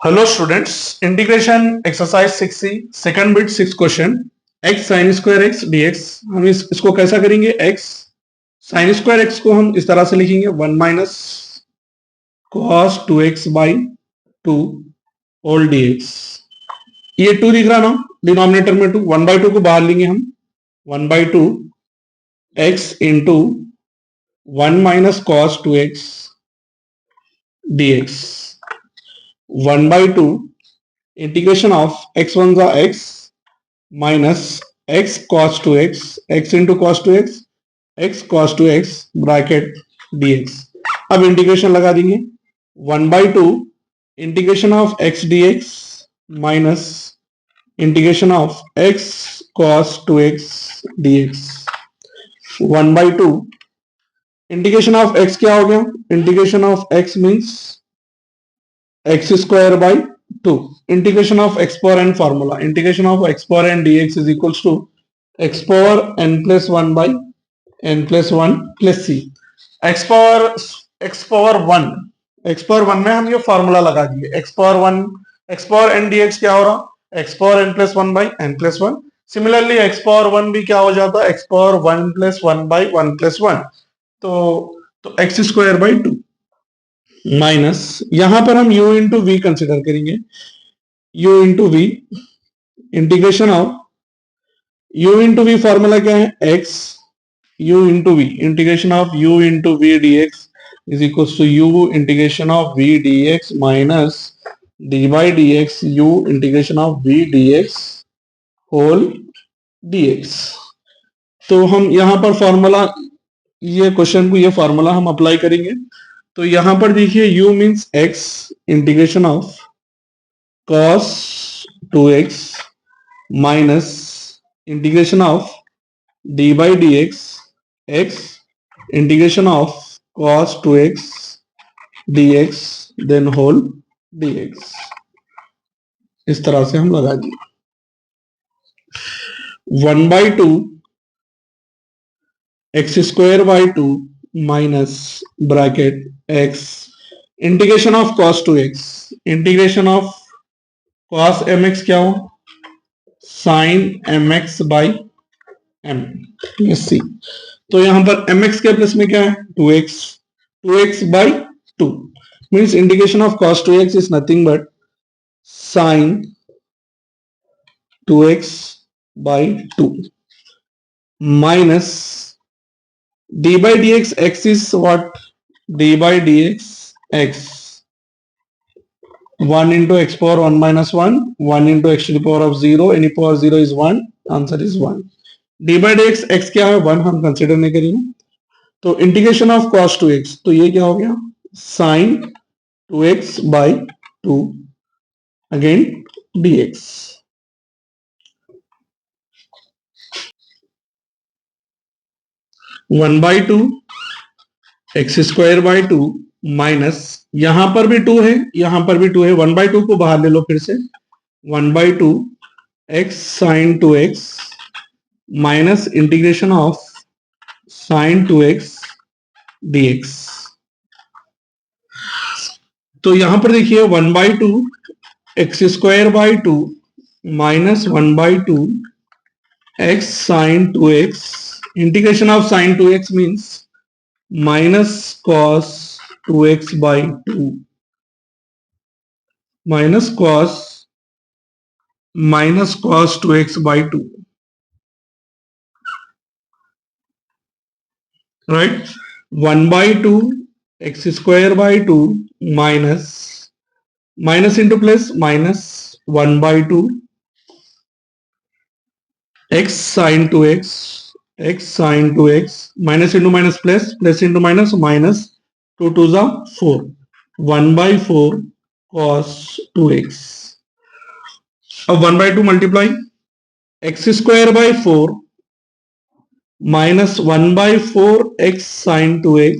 Hello students, integration exercise 6C second bit 6 question x sine square x dx। हम इसको कैसा करेंगे? x sine square x को हम इस तरह से लिखेंगे 1 minus cos 2x by 2 whole dx। ये 2 दिख रहा ना डिनोमिनेटर में 2, 1/2 को बाहर लेंगे हम 1/2 x into 1 minus cos 2x dx 1/2 integration of x1 का x minus x cos 2x x into cos 2x x cos 2x bracket dx। अब इंटीग्रेशन लगा देंगे 1/2 integration of x dx minus integration of x cos 2x dx 1/2 integration of x क्या हो गया? Integration of x means x square by 2 integration of x power n formula integration of x power n dx is equals to x power n plus 1 by n plus 1 plus c। x power 1 में हम ये formula लगा दिए x power n dx क्या हो रहा? x power n plus 1 by n plus 1। Similarly x power 1 भी क्या हो जाता? x power 1 plus 1 by 1 plus 1। तो x स्क्वायर बाई 2 माइनस यहां पर हम u इंटू वी कंसिडर करेंगे u into v integration of u into v formula क्या है? x u into v integration of u into v dx is equal to u integration of v dx minus d by d x u integration of v dx whole dx। तो हम यहां पर formula ये question को ये formula हम apply करेंगे। तो यहां पर देखिए u means x integration of cos 2x minus integration of d by dx x integration of cos 2x dx then whole dx। इस तरह से हम लगा दिए 1/2 x square by 2 minus bracket x integration of cos 2x integration of cos mx क्या हो? Sine mx by m plus c। तो यहां पर mx के प्लस में क्या है? 2x by 2 means integration of cos 2x is nothing but sine 2x by 2 minus d by dx x is what? d by dx x 1 into x power 1 minus 1 1 into x to the power of 0 any power 0 is 1 answer is 1। d by dx x क्या है? 1 हम consider नहीं करेंगे। तो integration of cos 2x तो ये क्या हो गया? Sine 2x by 2 again dx। One by two x square by 2 minus यहां पर भी 2 है यहां पर भी 2 है 1/2 को बाहर ले लो फिर से 1/2 x sign 2x minus integration of sine 2x dx। तो यहां पर देखिए 1/2 x square by 2 minus 1/2 x sign 2x integration of sine 2x means minus cos 2x by 2 minus cos 2x by 2 right 1/2 x square by 2 minus into plus minus 1/2 x sign 2x minus into minus plus into minus minus 2 2 जा 4 1/4 cos 2x। अब 1/2 multiply x square by 4 minus 1/4 x sign 2x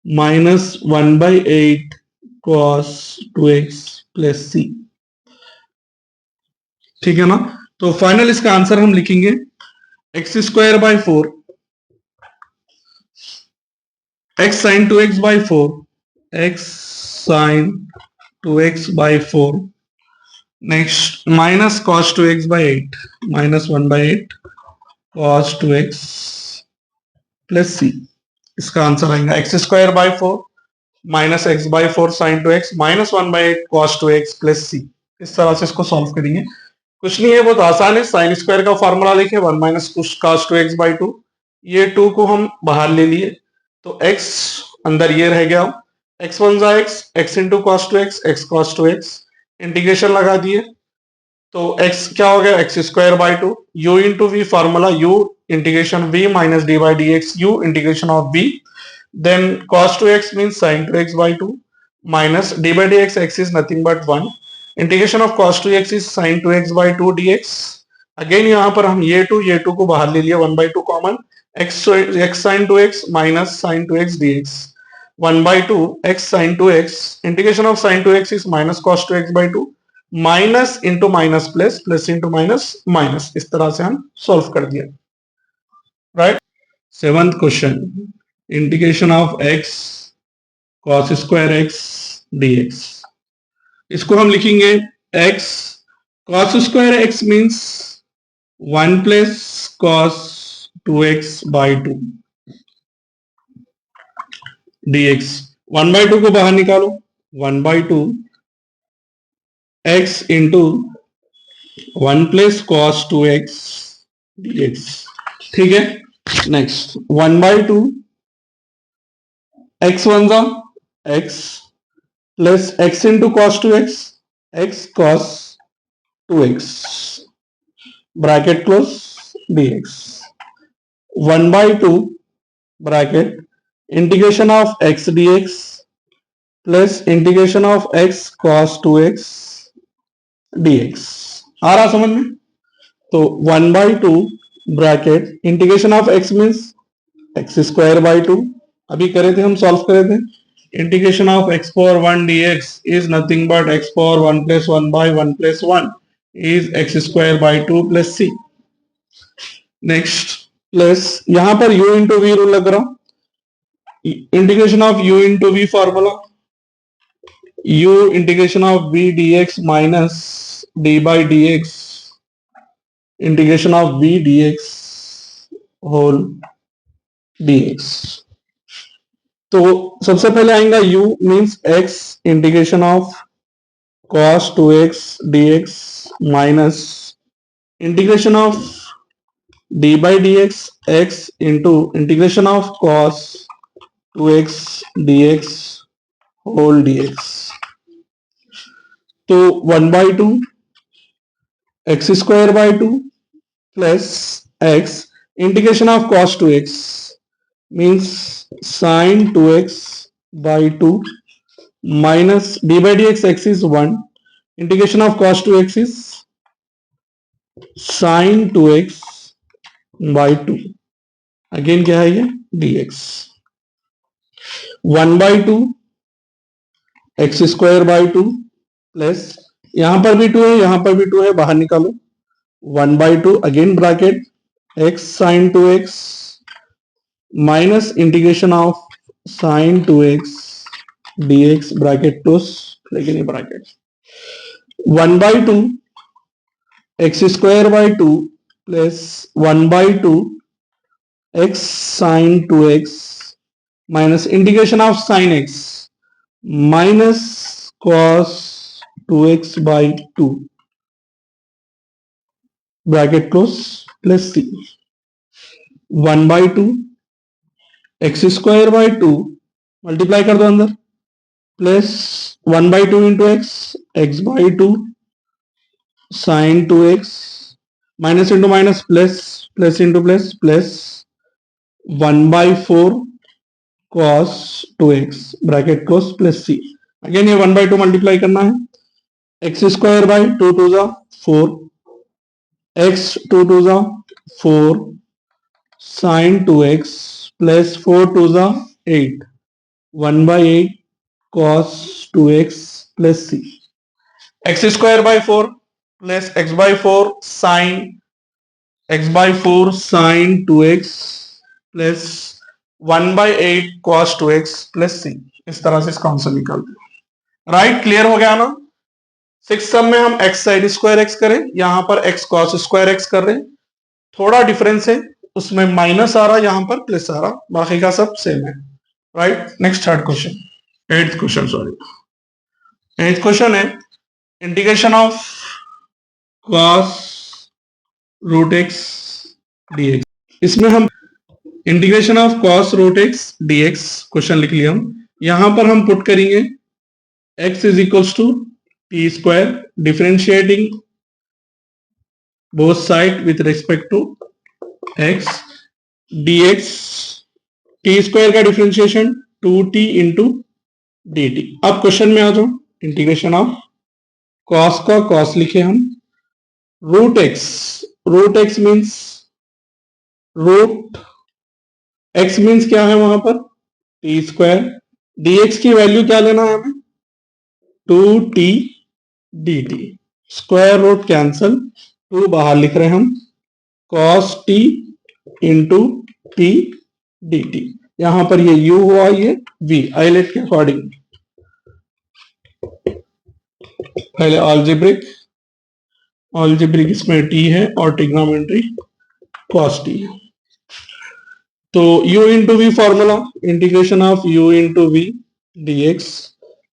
minus 1/8 cos 2x plus c। ठीक है ना? तो final इसका answer हम लिखेंगे x square by 4 x sign 2x by 4 x sign 2x by 4. Next minus cos 2x by 8, minus 1 by 8 cos 2x plus c. इसका answer आएगा x square by 4 minus x by 4 sine 2x minus 1 by 8 cos 2x plus c। इस तरह से इसको solve करेंगे। कुछ नहीं है, बहुत आसान है। साइन स्क्वायर का फॉर्मूला लिखे 1 माइनस cos 2x बाई 2। ये 2 को हम बाहर ले लिए तो x अंदर ये रह गया। x वन जा x into cos 2x x cos 2x integration लगा दिए तो x क्या हो गया x square by 2 u into v formula u integration v minus d by d x u integration of v then cos 2x means sin 2x by 2 minus d by dx x is nothing but 1 integration of cos 2x is sin 2x by 2 dx। Again यहां पर हम ये 2 को बाहर ले लिया 1 by 2 common x sin 2x minus sin 2x dx 1 by 2 x sin 2x integration of sin 2x is minus cos 2x by 2 minus into minus plus plus into minus minus. इस तरह से हम सॉल्व कर दिया। Right. Seventh question integration of x cos square x dx। इसको हम लिखेंगे x cos square x means 1 plus cos 2x by 2 dx। 1 by 2 को बाहर निकालो 1 by 2 x into 1 plus cos 2x dx। ठीक है। नेक्स्ट 1 बाई 2 x वन जा x plus x into cos 2x x cos 2x bracket close dx 1 by 2 bracket integration of x dx plus integration of x cos 2x dx। आ रहा समझ में? तो 1 by 2 bracket integration of x means x square by 2 अभी करे थे हम solve करे थे। Integration of x power 1 dx is nothing but x power 1 plus 1 by 1 plus 1 is x square by 2 plus c। Next plus यहां पर u into v rule लग रहा। Integration of u into v formula u integration of v dx minus d by dx integration of v dx whole dx। तो सबसे पहले आएगा u means x integration of cos 2x dx minus integration of d by dx x into integration of cos 2x dx whole dx। तो 1 by 2 x square by 2 plus x integration of cos 2x means sin 2x by 2 minus d by dx x is 1 integration of cos 2x is sin 2x by 2 again क्या है ये dx 1 by 2 x square by 2 plus यहां पर भी 2 है यहां पर भी 2 है बाहर निकालो 1 by 2 again bracket x sin 2x minus integration of sin 2x dx bracket close लेकिन ये bracket 1 by 2 x square by 2 plus 1 by 2 x sin 2x minus integration of sin x minus cos 2x by 2 bracket close plus c 1 by 2 x square by 2 multiply कर दो अंदर plus 1 by 2 into x by 2 sign 2x minus into minus plus plus into plus plus 1 by 4 cos 2x bracket close plus c। Again ये 1 by 2 multiply करना है x square by 2 to जा 4 x 2 to जा 4 sin 2x plus 4 to जा 8 1 by 8 cos 2x plus c। X square by 4 plus x by 4 sine x by 4 sine 2x plus 1 by 8 cos 2x plus c। इस तरह से इसका answer निकालते हैं। Right, clear हो गया ना। सिक्स सम में हम एक्स साइन स्क्वायर एक्स करें, यहां पर एक्स कॉस स्क्वायर एक्स कर रहे हैं, थोड़ा डिफरेंस है, उसमें माइनस आ रहा, यहां पर प्लस आ रहा, बाकी का सब सेम है। Right, next third question, eighth question sorry, eighth question है integration of cos root x dx. इसमें हम integration of cos root x dx question लिख लिया हम, यहां पर हम पुट करेंगे x is equals to t square, differentiating both side with respect to x dx, t square का differentiation 2t into d t. अब क्वेश्चन में आ जाओ, इंटीग्रेशन ऑफ कॉस का कॉस लिखे हम, root x means root x means क्या है वहां पर टी स्क्वायर, डीएक्स की वैल्यू क्या लेना है हमें 2t d t, square root cancel, 2 बाहर लिख रहे हैं हम, cos t into t d t, यहां पर ये u हुआ, ये v, आइलेट के अकॉर्डिंग पहले ऑलजेब्रिक इसमें t है और ट्रिग्नोमेट्री cos t है। तो u into v formula, integration of u into v dx,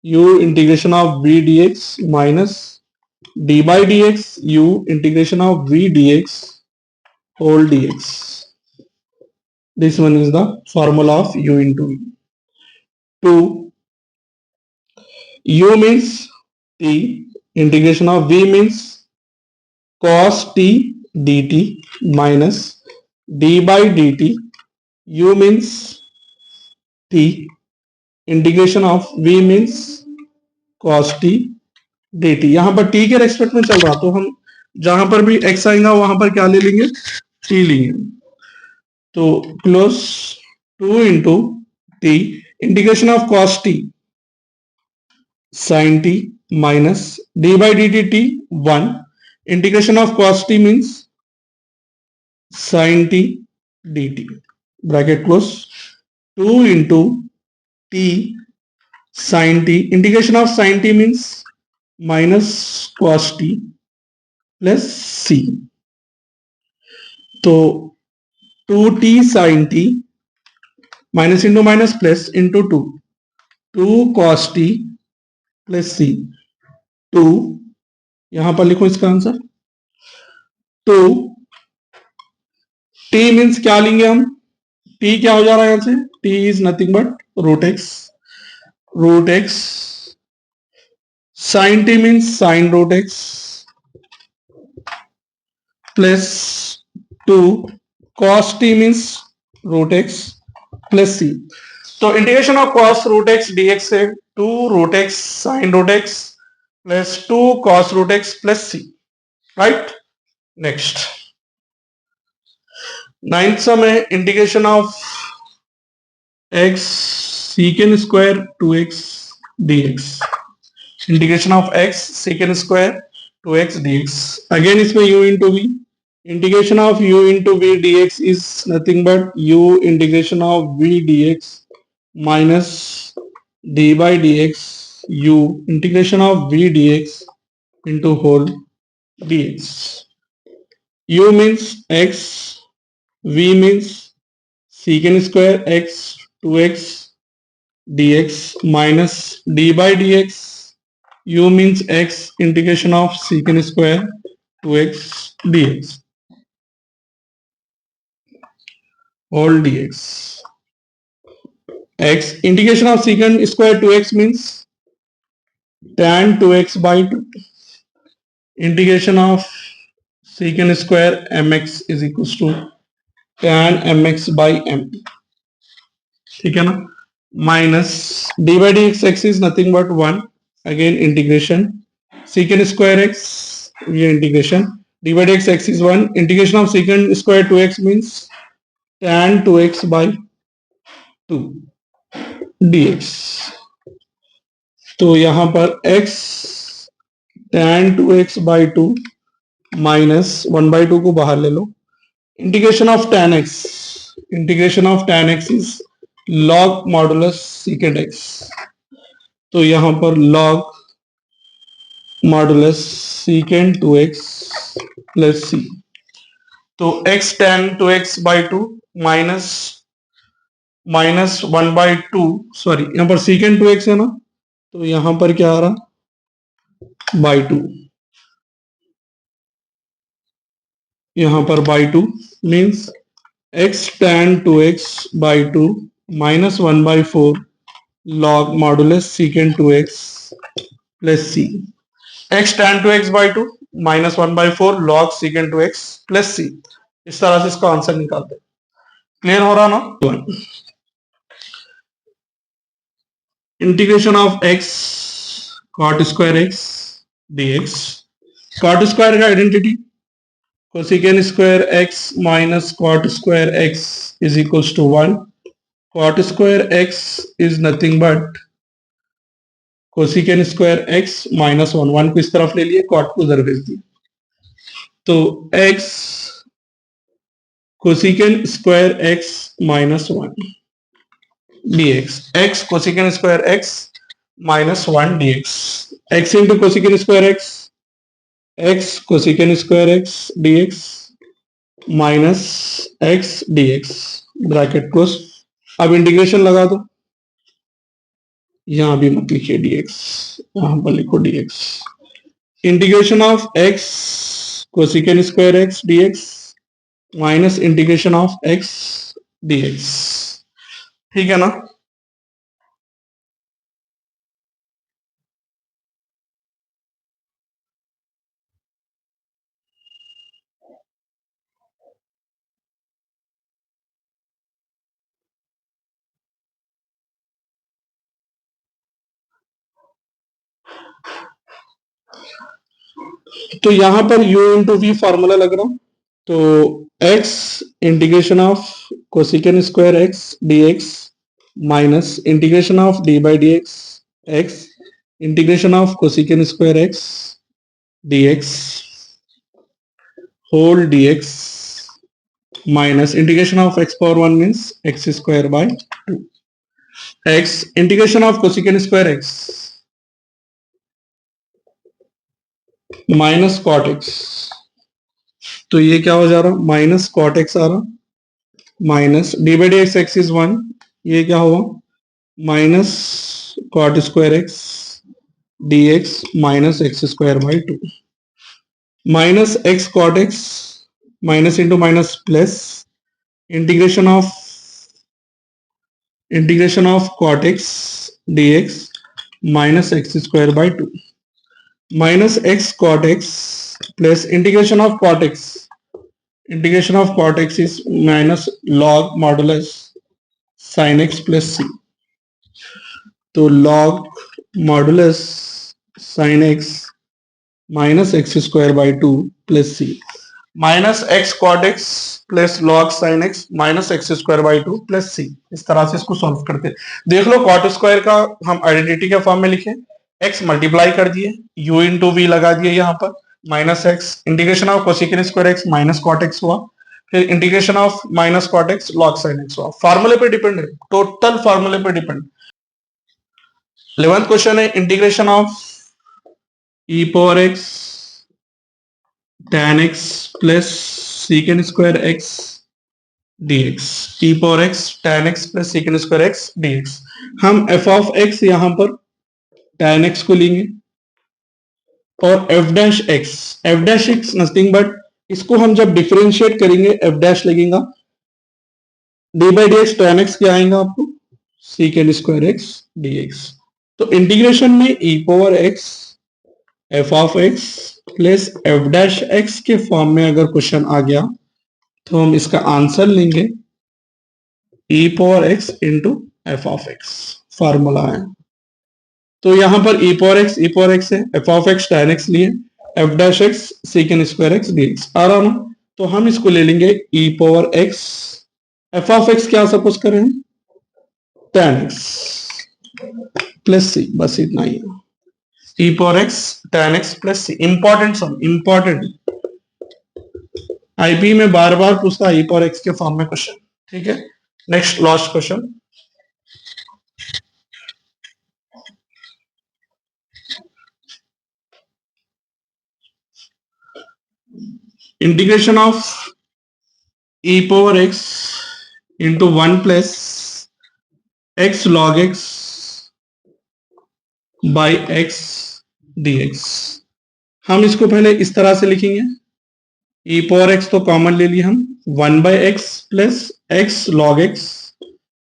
u integration of v dx minus d by dx u integration of v dx whole dx. This one is the formula of u into v. 2 u means t, integration of v means cos t dt minus d by dt, u means t, integration of v means cos t dt। यहां पर t के respect में चल रहा, तो हम जहां पर भी x आएगा वहां पर क्या ले लेंगे t लेंगे, तो close 2 into T, integration of cos t sin t minus d by dt t 1, integration of cos t means sin t dt, bracket close, 2 into t sin t, integration of sin t means minus cos t plus c, तो 2t sin t minus into minus plus into 2 cos t plus c, 2 यहां पर लिखो इसका answer, तो t means क्या लेंगे हम, t क्या हो जा रहा है यहां से, t is nothing but root x, sine t means sine root x plus 2 cos t means root x plus c, तो integration of cos root x dx से 2 root x sine root x plus 2 cos root x plus c. Right, next ninth sum है integration of x secant square 2x dx, integration of x secant square 2x dx, again इसमें u into v, integration of u into v dx is nothing but u integration of v dx minus d by dx u integration of v dx into whole dx, u means x, v means secant square x 2x dx minus d by dx, u means x integration of secant square 2x dx whole dx, x integration of secant square 2x means tan 2x by 2, integration of secant square mx is equals to tan mx by m, ठीक है ना, minus d by d x is nothing but 1, again integration secant square x, ये integration D by d x is 1, integration of secant square 2x means tan 2x by 2 dx, तो यहां पर x tan 2x by 2 minus 1 by 2 को बाहर ले लो, integration of tan x is log modulus secant x, तो यहां पर log modulus secant 2x plus c. तो x tan 2x by two minus minus 1/2, sorry यहां पर सीकेंड 2x है ना, तो यहां पर क्या आ रहा बाई टू, यहां पर by two means x tan 2x by two minus 1/4 log modulus secant 2x plus c. x tan 2x by two minus 1/4 log secant 2x plus c. इस तरह से इसका आंसर निकालते हैं। क्लियर हो रहा ना? Integration of x cot square x dx। cot square का identity cosecant square x minus cot square x is equals to 1। cot square x is nothing but cosecant square x minus 1 को इस तरफ ले लिए, cot को उधर भेज दिए, तो x cosecant square x minus 1 dx, x cosecant square x minus 1 dx, x into cosecant square x cosecant square x dx minus x dx, bracket close. अब इंटीग्रेशन लगा दो, यहां भी मत लिखिए dx, यहां पर लिखो dx। Integration of x cosecant square x dx minus integration of x dx, ठीक है ना? तो यहां पर u इंटू वी फॉर्मूला लग रहा, तो x integration of cosecant square x dx minus integration of d by d x integration of cosecant square x dx whole dx minus integration of x power 1 means x square by 2, x integration of cosecant square x minus cot x, तो ये क्या हो जा रहा minus cot x आ रहा, minus d by d x x is 1, ये क्या हुआ minus cot square x d x minus x square by 2, minus x cot x minus into minus plus integration of cot x d x minus x square by 2, minus x cot x plus integration of cot x is minus log modulus sine x plus c, तो log modulus sine x minus x square by 2 plus c, minus x cot x plus log sine x minus x square by 2 plus c. इस तरह से इसको solve करते हैं। देख लो cot square का हम आइडेंटिटी के फॉर्म में लिखे, x मल्टीप्लाई कर दिए, u इंटू वी लगा दिए यहाँ पर, minus x integration of cosecant square x minus cot x हुआ, फिर integration of minus cot x log sine x हुआ। फॉर्मूले पे डिपेंड है, टोटल फॉर्मूले पे डिपेंड। 11th क्वेश्चन है integration of e power x tan x plus secant square x dx, e power x tan x plus secant square x dx। हम f of x यहां पर tan x को लेंगे और f dash x nothing but इसको हम जब differentiate करेंगे f डैश लगेगा, D by d x tan x क्या आएगा आपको secant स्क्वायर x dx। तो इंटीग्रेशन में e power x f of x plus f dash x के फॉर्म में अगर क्वेश्चन आ गया तो हम इसका आंसर लेंगे e power x into f of x, formula है। तो यहां पर e पावर x है, f of x tan x लिए, f dash x secant square x dx आ रहा ना, तो हम इसको ले लेंगे e power x, f of x क्या सपोज करें tan x प्लस सी, बस इतना ही है, e power x tan x plus c. Important sum, important IP में बार बार पूछता है e पावर x के फॉर्म में क्वेश्चन, ठीक है। Next last question, integration of e power x into 1 plus x log x by x dx। हम इसको पहले इस तरह से लिखेंगे, e पावर x तो कॉमन ले लिया हम, 1 by x plus x log x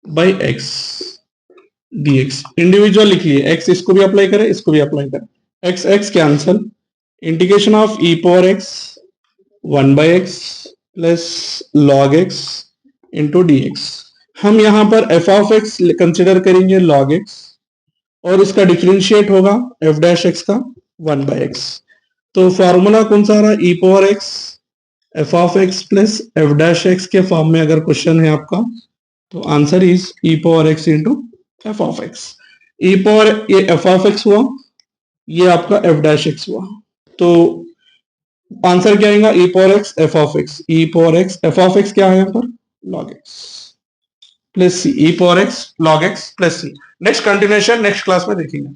by x dx। Individual लिखिए, x इसको भी अप्लाई करें, इसको भी अप्लाई करें, x x cancel, integration of e power x 1 by x plus log x into dx। हम यहां पर f ऑफ x कंसिडर करेंगे log x और इसका डिफरेंशिएट होगा f डैश x का 1 बाई एक्स। तो फॉर्मूला कौन सा आ रहा है, e power x f of x plus f dash x के फॉर्म में अगर क्वेश्चन है आपका तो answer is e power x into f of x। e power ये f ऑफ x हुआ, ये आपका f डैश x हुआ, तो आंसर क्या आएगा, e power x f of x, e power x f of x क्या है यहाँ पर log x plus c, e power x log x plus c। Next continuation next class में देखेंगे।